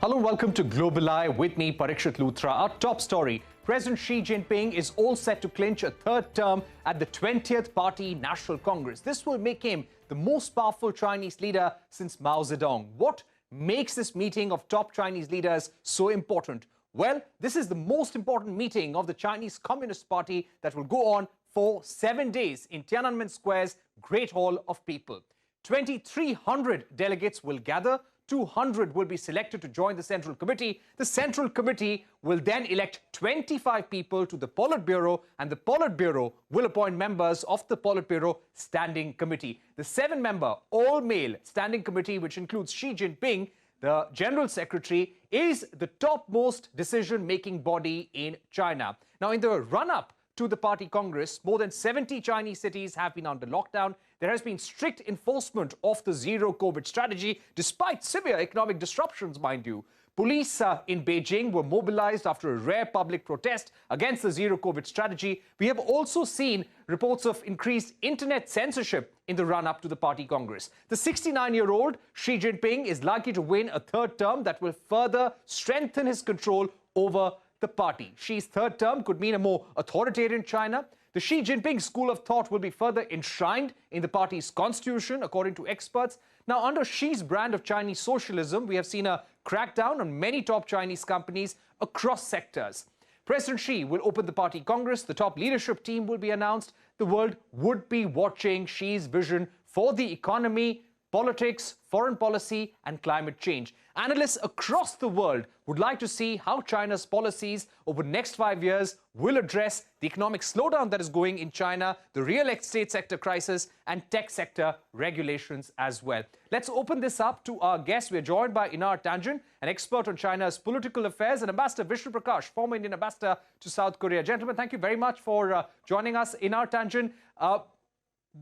Hello and welcome to Global Eye with me, Parikshit Luthra. Our top story, President Xi Jinping is all set to clinch a third term at the 20th Party National Congress. This will make him the most powerful Chinese leader since Mao Zedong. What makes this meeting of top Chinese leaders so important? Well, this is the most important meeting of the Chinese Communist Party that will go on for 7 days in Tiananmen Square's Great Hall of People. 2,300 delegates will gather. 200 will be selected to join the Central Committee. The Central Committee will then elect 25 people to the Politburo, and the Politburo will appoint members of the Politburo Standing Committee. The 7-member, all-male Standing Committee, which includes Xi Jinping, the General Secretary, is the topmost decision-making body in China. Now, in the run-up to the Party Congress, more than 70 Chinese cities have been under lockdown. There has been strict enforcement of the zero-COVID strategy, despite severe economic disruptions, mind you. Police in Beijing were mobilized after a rare public protest against the zero-COVID strategy. We have also seen reports of increased internet censorship in the run-up to the Party Congress. The 69-year-old Xi Jinping is likely to win a third term that will further strengthen his control over the party. Xi's third term could mean a more authoritarian China. The Xi Jinping school of thought will be further enshrined in the party's constitution, according to experts. Now, under Xi's brand of Chinese socialism, we have seen a crackdown on many top Chinese companies across sectors. President Xi will open the Party Congress. The top leadership team will be announced. The world would be watching Xi's vision for the economy, politics, foreign policy, and climate change. Analysts across the world would like to see how China's policies over the next 5 years will address the economic slowdown that is going in China, the real estate sector crisis, and tech sector regulations as well. Let's open this up to our guests. We are joined by Einar, Tangen, an expert on China's political affairs, and Ambassador Vishnu Prakash, former Indian ambassador to South Korea. Gentlemen, thank you very much for joining us. Einar, Tangen,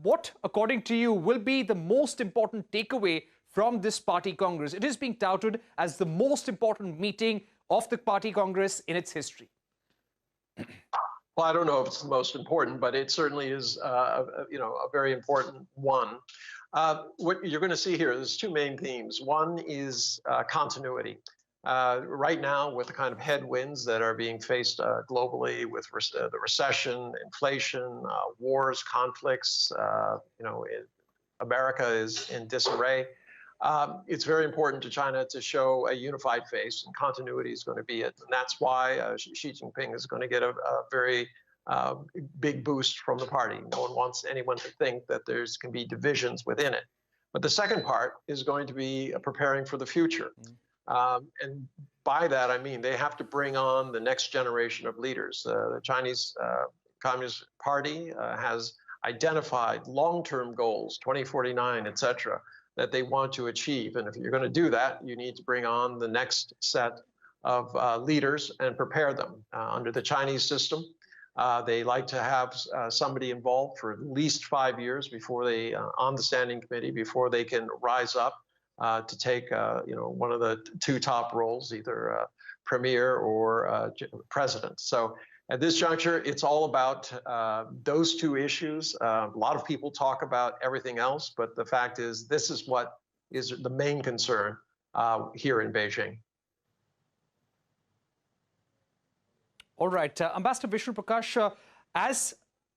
what, according to you, will be the most important takeaway from this Party Congress? It is being touted as the most important meeting of the Party Congress in its history. Well, I don't know if it's the most important, but it certainly is, a very important one. What you're going to see here, there's two main themes. One is continuity. Right now, with the kind of headwinds that are being faced globally with the recession, inflation, wars, conflicts, America is in disarray. It's very important to China to show a unified face, and continuity is going to be it. And that's why Xi Jinping is going to get a very big boost from the party. No one wants anyone to think that there's can be divisions within it. But the second part is going to be preparing for the future. And by that, I mean they have to bring on the next generation of leaders. The Chinese Communist Party has identified long-term goals, 2049, et cetera, that they want to achieve. And if you're going to do that, you need to bring on the next set of leaders and prepare them. Under the Chinese system, they like to have somebody involved for at least 5 years before they, on the Standing Committee, before they can rise up to take, one of the two top roles, either premier or president. So at this juncture, it's all about those two issues. A lot of people talk about everything else, but the fact is, this is what is the main concern here in Beijing. All right. Ambassador Vishnu Prakash, as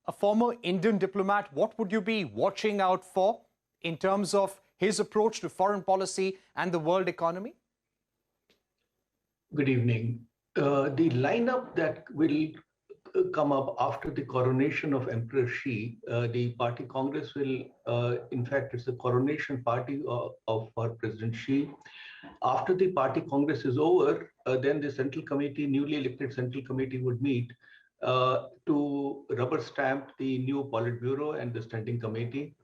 a former Indian diplomat, what would you be watching out for in terms of his approach to foreign policy and the world economy? Good evening. The lineup that will come up after the coronation of Emperor Xi, the Party Congress will, in fact, it's the coronation party for President Xi. After the Party Congress is over, then the Central Committee, newly elected Central Committee would meet to rubber stamp the new Politburo and the Standing Committee.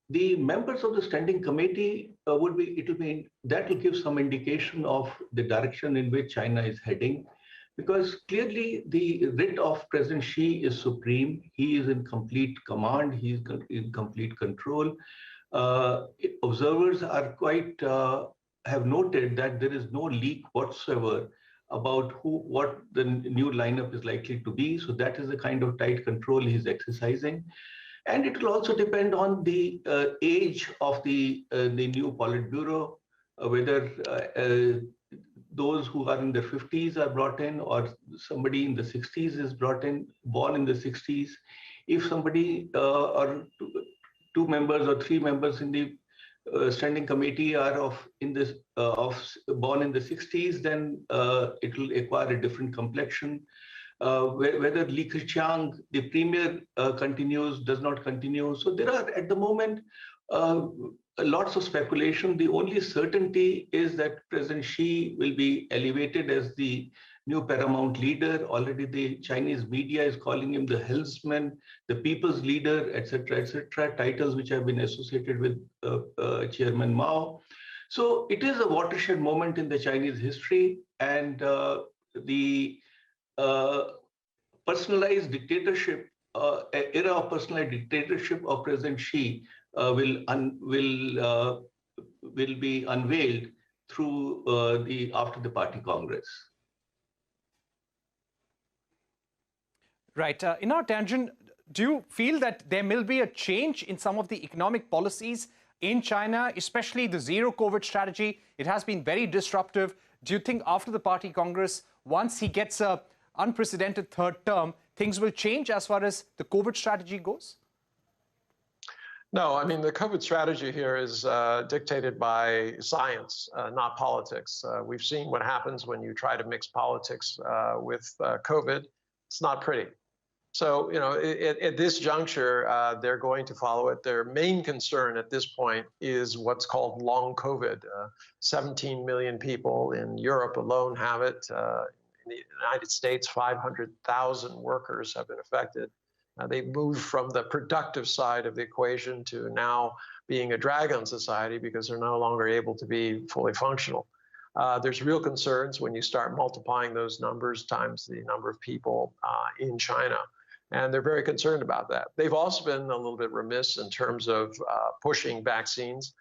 The members of the Standing Committee that will give some indication of the direction in which China is heading, because clearly the writ of President Xi is supreme. He is in complete command. He is in complete control. Observers are have noted that there is no leak whatsoever about what the new lineup is likely to be. So that is the kind of tight control he's exercising. And it will also depend on the age of the new Politburo, whether those who are in their 50s are brought in, or somebody in the 60s is brought in, born in the 60s. If somebody or two members or three members in the standing committee are born in the 60s, then it will acquire a different complexion. Whether Li Keqiang, the premier, continues, does not continue. So there are, at the moment, lots of speculation. The only certainty is that President Xi will be elevated as the new paramount leader. Already the Chinese media is calling him the helmsman, the people's leader, etc., titles which have been associated with Chairman Mao. So it is a watershed moment in the Chinese history, and the personalized dictatorship, era of personalized dictatorship of President Xi will be unveiled through after the party congress. Right. In our Tangen, do you feel that there will be a change in some of the economic policies in China, especially the zero COVID strategy? It has been very disruptive. Do you think after the party congress, once he gets a unprecedented third term, things will change as far as the COVID strategy goes? No, I mean, the COVID strategy here is dictated by science, not politics. We've seen what happens when you try to mix politics with COVID. It's not pretty. So, you know, at this juncture, they're going to follow it. Their main concern at this point is what's called long COVID. 17 million people in Europe alone have it. In the United States, 500,000 workers have been affected. They moved from the productive side of the equation to now being a drag on society because they're no longer able to be fully functional. There's real concerns when you start multiplying those numbers times the number of people in China. And they're very concerned about that. They've also been a little bit remiss in terms of pushing vaccines.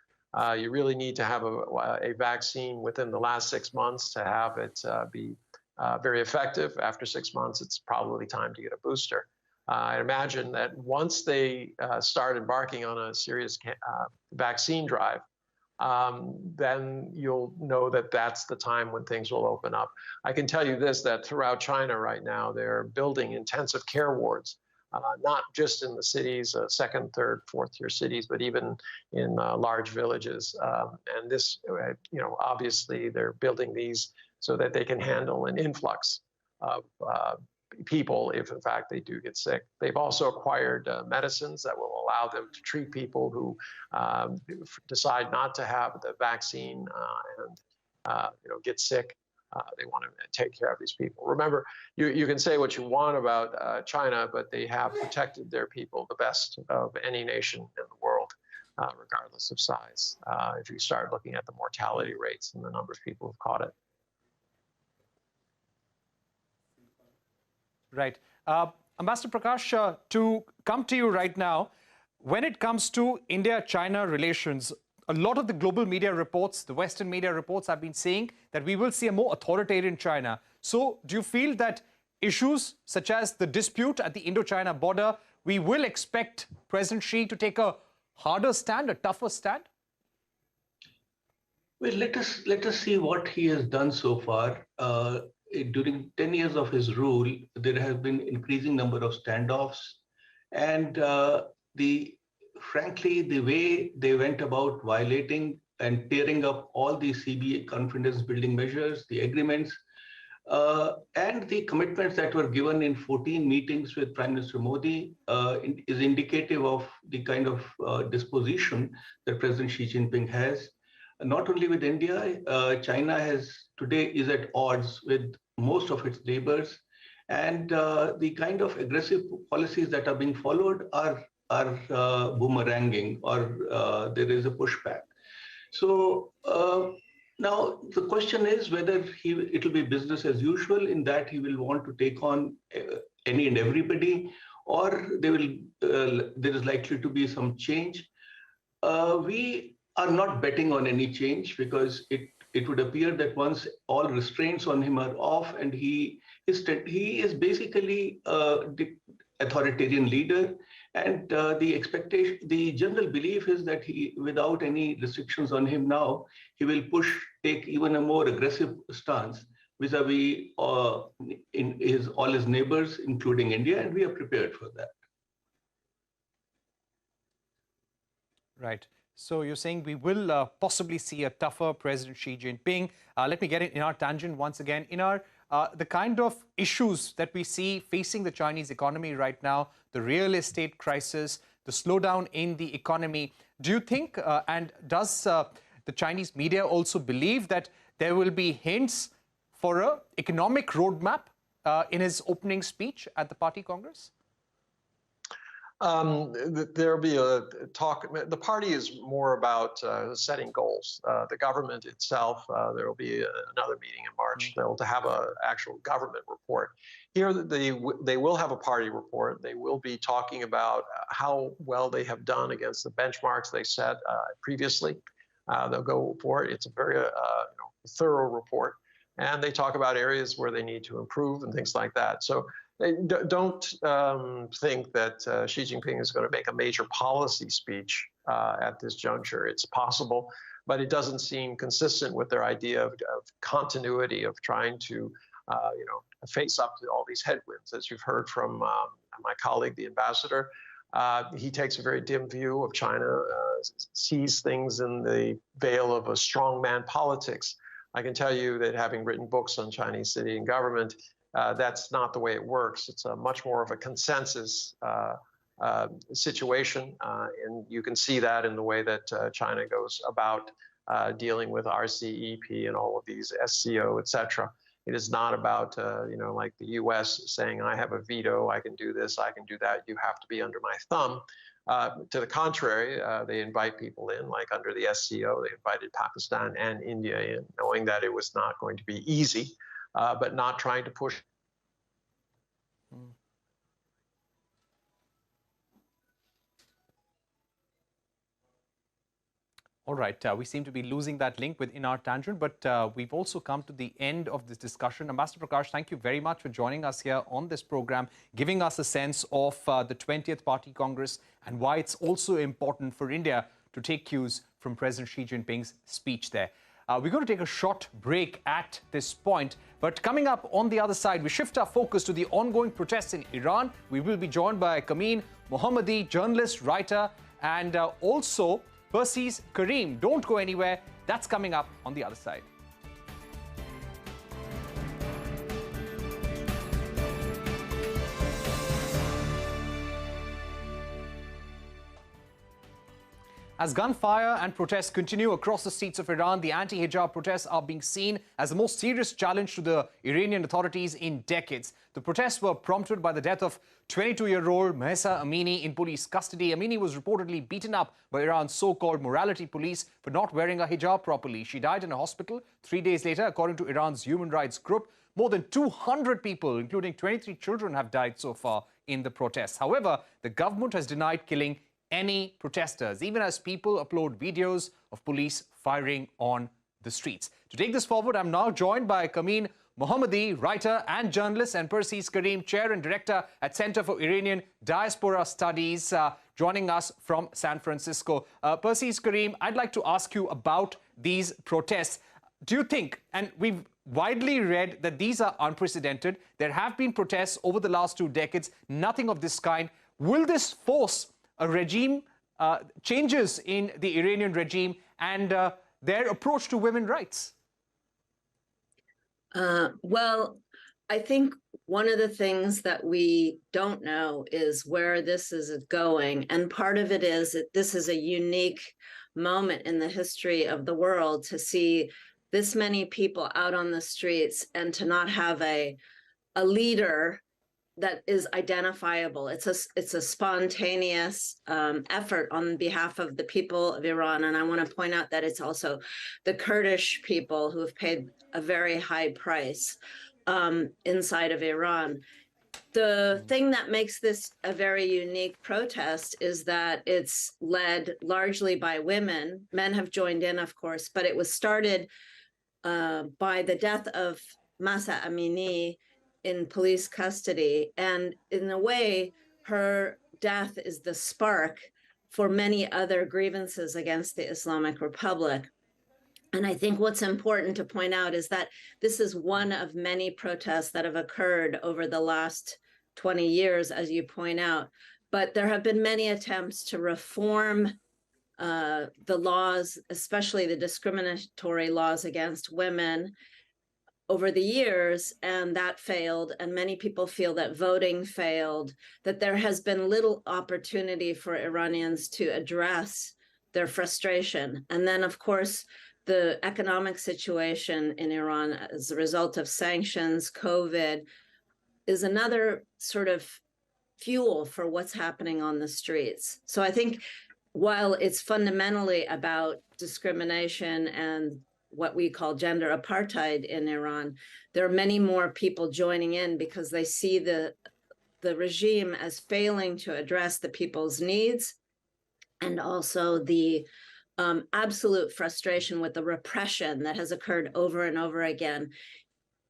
You really need to have a vaccine within the last 6 months to have it be very effective. After 6 months, it's probably time to get a booster. I imagine that once they start embarking on a serious vaccine drive, then you'll know that that's the time when things will open up. I can tell you this, that throughout China right now, they're building intensive care wards, not just in the cities, second, third, fourth tier cities, but even in large villages. And this, you know, obviously they're building these so that they can handle an influx of people if in fact they do get sick. They've also acquired medicines that will allow them to treat people who decide not to have the vaccine and you know, get sick. They want to take care of these people. Remember, you can say what you want about China, but they have protected their people the best of any nation in the world, regardless of size. If you start looking at the mortality rates and the number of people who've caught it. Right. Ambassador Prakash, to come to you right now, when it comes to India-China relations, a lot of the global media reports, the Western media reports have been saying that we will see a more authoritarian China. So do you feel that issues such as the dispute at the Indo-China border, we will expect President Xi to take a harder stand, a tougher stand? Well, let us see what he has done so far. During 10 years of his rule, there has been increasing number of standoffs, and frankly, the way they went about violating and tearing up all the CBA confidence building measures, the agreements, and the commitments that were given in 14 meetings with Prime Minister Modi is indicative of the kind of disposition that President Xi Jinping has. Not only with India, China today is at odds with most of its neighbors, and the kind of aggressive policies that are being followed are boomeranging, or there is a pushback. So now the question is whether it will be business as usual, in that he will want to take on any and everybody, or there is likely to be some change. We are not betting on any change, because it would appear that once all restraints on him are off, and he is basically the authoritarian leader, And the general belief is that he, without any restrictions on him now, he will take even a more aggressive stance vis-a-vis all his neighbors, including India, and we are prepared for that. Right. So you're saying we will possibly see a tougher President Xi Jinping. Let me get in our tangent once again. Einar, the kind of issues that we see facing the Chinese economy right now, the real estate crisis, the slowdown in the economy, do you think, and does the Chinese media also believe that there will be hints for an economic roadmap in his opening speech at the party Congress? There'll be a talk. The party is more about setting goals. The government itself, there will be another meeting in March. They'll have an actual government report. Here, they will have a party report. They will be talking about how well they have done against the benchmarks they set previously. They'll go for it. It's a very thorough report. And they talk about areas where they need to improve and things like that. So don't think that Xi Jinping is going to make a major policy speech at this juncture. It's possible, but it doesn't seem consistent with their idea of continuity, of trying to face up to all these headwinds. As you've heard from my colleague, the ambassador, he takes a very dim view of China, sees things in the veil of a strongman politics. I can tell you that having written books on Chinese city and government, that's not the way it works. It's a much more of a consensus situation, and you can see that in the way that China goes about dealing with RCEP and all of these SCO, etc. It is not about like the U.S. saying, "I have a veto, I can do this, I can do that. You have to be under my thumb." To the contrary, they invite people in, like under the SCO, they invited Pakistan and India in, knowing that it was not going to be easy, but not trying to push. All right, we seem to be losing that link within our tangent, but we've also come to the end of this discussion. Ambassador Prakash, thank you very much for joining us here on this program, giving us a sense of the 20th Party Congress and why it's also important for India to take cues from President Xi Jinping's speech there. We're going to take a short break at this point, but coming up on the other side, we shift our focus to the ongoing protests in Iran. We will be joined by Kamin Mohammadi, journalist, writer, and also Persis Karim. Don't go anywhere. That's coming up on the other side. As gunfire and protests continue across the streets of Iran, the anti-hijab protests are being seen as the most serious challenge to the Iranian authorities in decades. The protests were prompted by the death of 22-year-old Mahsa Amini in police custody. Amini was reportedly beaten up by Iran's so-called morality police for not wearing a hijab properly. She died in a hospital 3 days later, according to Iran's human rights group. More than 200 people, including 23 children, have died so far in the protests. However, the government has denied killing any protesters, even as people upload videos of police firing on the streets. To take this forward, I'm now joined by Kamin Mohammadi, writer and journalist, and Persis Karim, chair and director at Center for Iranian Diaspora Studies, joining us from San Francisco. Persis Karim, I'd like to ask you about these protests. Do you think, and we've widely read that these are unprecedented, there have been protests over the last 2 decades, nothing of this kind. Will this force a regime, changes in the Iranian regime and their approach to women's rights? Well, I think one of the things that we don't know is where this is going. And part of it is that this is a unique moment in the history of the world to see this many people out on the streets and to not have a leader that is identifiable. It's a spontaneous effort on behalf of the people of Iran. And I want to point out that it's also the Kurdish people who have paid a very high price inside of Iran. The thing that makes this a very unique protest is that it's led largely by women. Men have joined in, of course, but it was started by the death of Mahsa Amini in police custody. And in a way, her death is the spark for many other grievances against the Islamic Republic. And I think what's important to point out is that this is one of many protests that have occurred over the last 20 years, as you point out. But there have been many attempts to reform the laws, especially the discriminatory laws against women over the years, and that failed. And many people feel that voting failed, that there has been little opportunity for Iranians to address their frustration. And then, of course, the economic situation in Iran as a result of sanctions, COVID, is another sort of fuel for what's happening on the streets. So I think while it's fundamentally about discrimination and what we call gender apartheid in Iran, there are many more people joining in because they see the regime as failing to address the people's needs, and also the absolute frustration with the repression that has occurred over and over again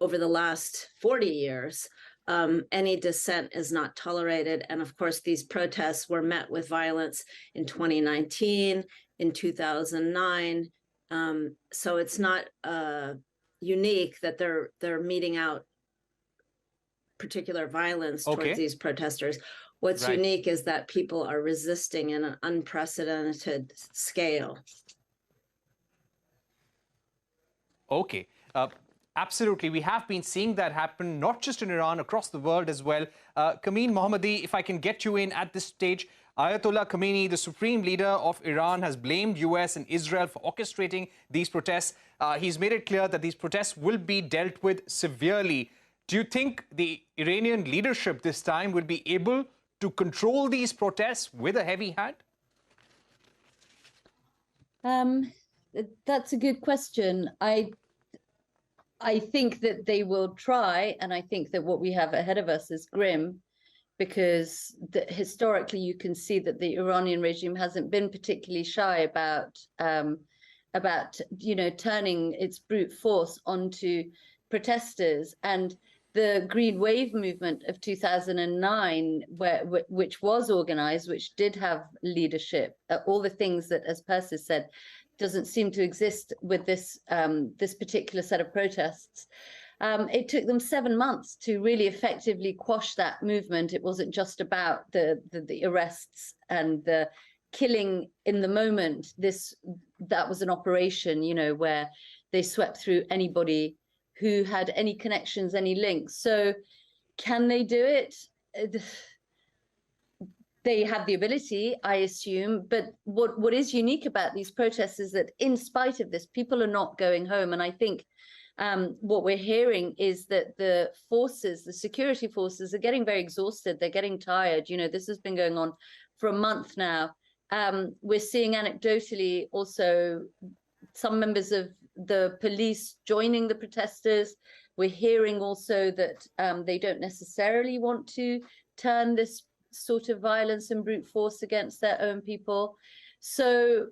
over the last 40 years. Any dissent is not tolerated. And of course, these protests were met with violence in 2019, in 2009. So it's not unique that they're meting out particular violence towards these protesters. What's unique is that people are resisting in an unprecedented scale. Okay. Absolutely. We have been seeing that happen, not just in Iran, across the world as well. Kamin Mohammadi, if I can get you in at this stage, Ayatollah Khamenei, the supreme leader of Iran, has blamed US and Israel for orchestrating these protests. He's made it clear that these protests will be dealt with severely. Do you think the Iranian leadership this time will be able to control these protests with a heavy hand? That's a good question. I think that they will try, and I think that what we have ahead of us is grim, because historically you can see that the Iranian regime hasn't been particularly shy about turning its brute force onto protesters. And the Green Wave movement of 2009, which was organized, which did have leadership, all the things that, as Persis said, doesn't seem to exist with this particular set of protests. It took them 7 months to really effectively quash that movement. It wasn't just about the arrests and the killing in the moment. That was an operation, where they swept through anybody who had any connections, any links. So can they do it? They have the ability, I assume, but what is unique about these protests is that in spite of this, people are not going home. And I think what we're hearing is that the security forces are getting very exhausted. They're getting tired. This has been going on for a month now. We're seeing anecdotally also some members of the police joining the protesters. We're hearing also that they don't necessarily want to turn this sort of violence and brute force against their own people. So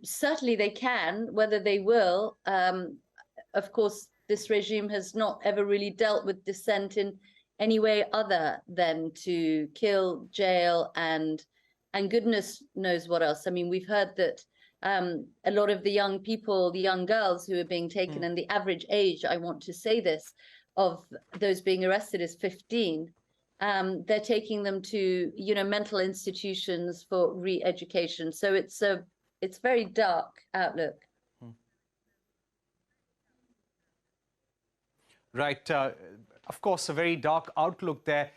certainly they can. Whether they will, of course, this regime has not ever really dealt with dissent in any way other than to kill, jail, and goodness knows what else. I mean, we've heard that a lot of the young people, the young girls who are being taken, and the average age, I want to say this, of those being arrested is 15. They're taking them to, mental institutions for re-education. So it's a very dark outlook. Right. Of course, a very dark outlook there.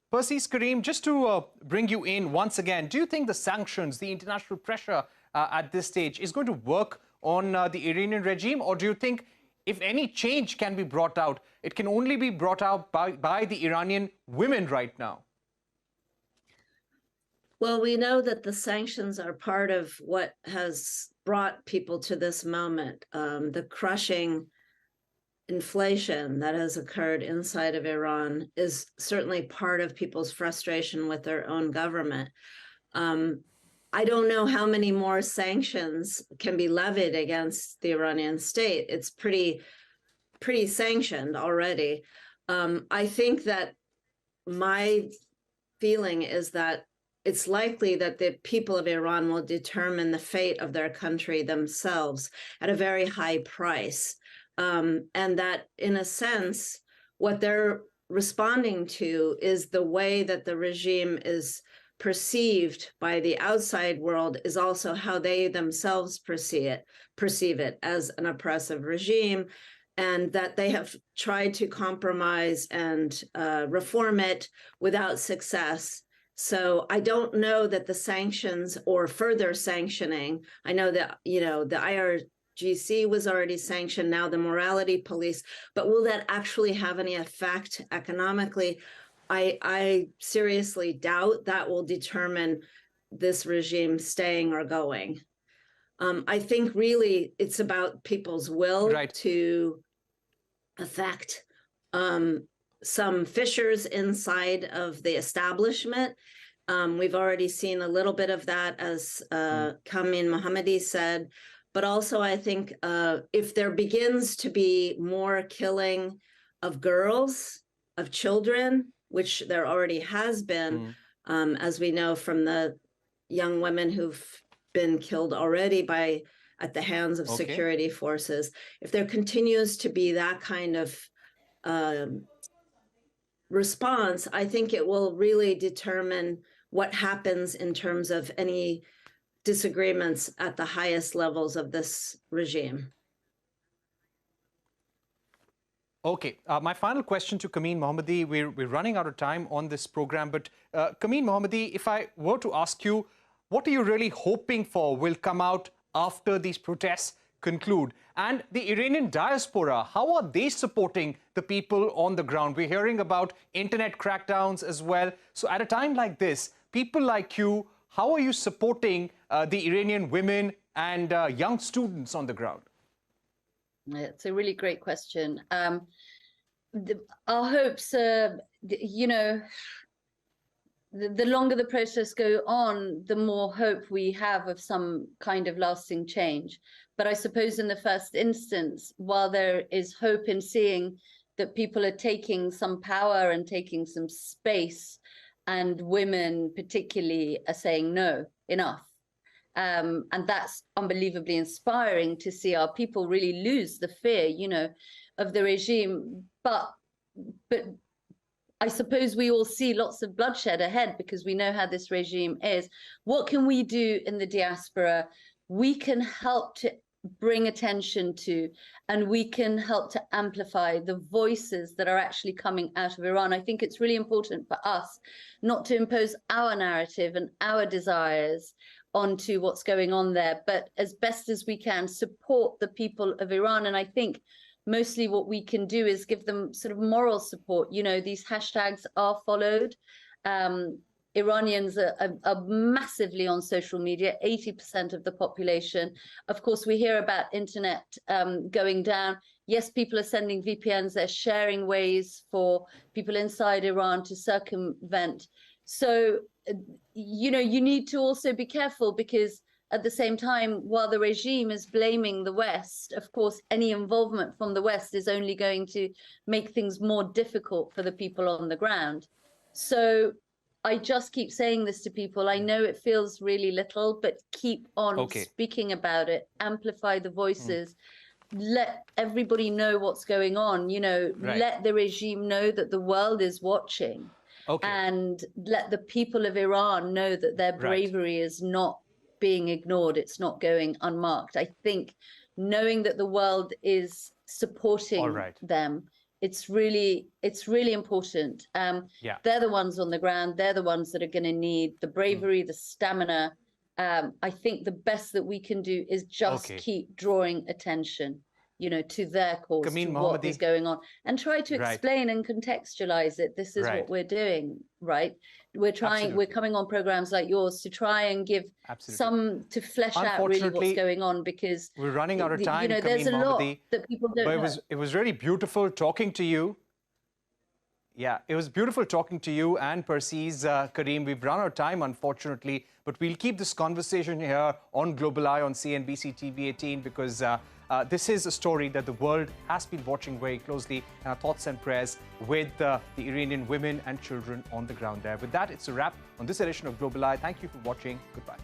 Persis, Karim, just to bring you in once again, do you think the sanctions, the international pressure at this stage is going to work on the Iranian regime? Or do you think if any change can be brought out, it can only be brought out by the Iranian women right now? Well, we know that the sanctions are part of what has brought people to this moment. The crushing inflation that has occurred inside of Iran is certainly part of people's frustration with their own government. I don't know how many more sanctions can be levied against the Iranian state. It's pretty sanctioned already. I think that my feeling is that it's likely that the people of Iran will determine the fate of their country themselves at a very high price. And that, in a sense, what they're responding to is the way that the regime is perceived by the outside world is also how they themselves perceive it as an oppressive regime, and that they have tried to compromise and reform it without success. So I don't know that the sanctions or further sanctioning, I know that, the IRGC was already sanctioned, now the morality police, but will that actually have any effect economically? I seriously doubt that will determine this regime staying or going. I think really it's about people's will to affect some fissures inside of the establishment. We've already seen a little bit of that, as Kamin Mohammadi said. But also, I think if there begins to be more killing of girls, of children, which there already has been, as we know from the young women who've been killed already at the hands of security forces, if there continues to be that kind of response, I think it will really determine what happens in terms of any disagreements at the highest levels of this regime. Okay, my final question to Kamin Mohammadi. We're running out of time on this program, but Kamin Mohammadi, if I were to ask you, what are you really hoping for will come out after these protests conclude? And the Iranian diaspora, how are they supporting the people on the ground? We're hearing about internet crackdowns as well. So at a time like this, people like you, how are you supporting the Iranian women and young students on the ground? It's a really great question. Our hopes are, the longer the process go on, the more hope we have of some kind of lasting change. But I suppose in the first instance, while there is hope in seeing that people are taking some power and taking some space, and women particularly are saying no, enough. And that's unbelievably inspiring to see our people really lose the fear, of the regime. But I suppose we all see lots of bloodshed ahead because we know how this regime is. What can we do in the diaspora? We can help to bring attention to, and we can help to amplify the voices that are actually coming out of Iran. I think it's really important for us not to impose our narrative and our desires onto what's going on there, but as best as we can support the people of Iran. And I think mostly what we can do is give them sort of moral support. These hashtags are followed. Iranians are massively on social media, 80% of the population. Of course, we hear about internet going down. Yes, people are sending VPNs. They're sharing ways for people inside Iran to circumvent. So, you need to also be careful because at the same time, while the regime is blaming the West, of course, any involvement from the West is only going to make things more difficult for the people on the ground. So I just keep saying this to people. I know it feels really little, but keep on speaking about it, amplify the voices, let everybody know what's going on, let the regime know that the world is watching. And let the people of Iran know that their bravery is not being ignored. It's not going unmarked. I think knowing that the world is supporting them, it's really important. They're the ones on the ground. They're the ones that are going to need the bravery, the stamina. I think the best that we can do is just keep drawing attention, to their cause, to what is going on, and try to explain and contextualize it. This is what we're doing, right? We're trying, we're coming on programs like yours to try and give to flesh out really what's going on, because we're running out of time. There's a lot that people don't know. It was really beautiful talking to you. Yeah, it was beautiful talking to you and Persis, Karim. We've run out of time, unfortunately, but we'll keep this conversation here on Global Eye on CNBC TV 18 because this is a story that the world has been watching very closely. And our thoughts and prayers with the Iranian women and children on the ground there. With that, it's a wrap on this edition of Global Eye. Thank you for watching. Goodbye.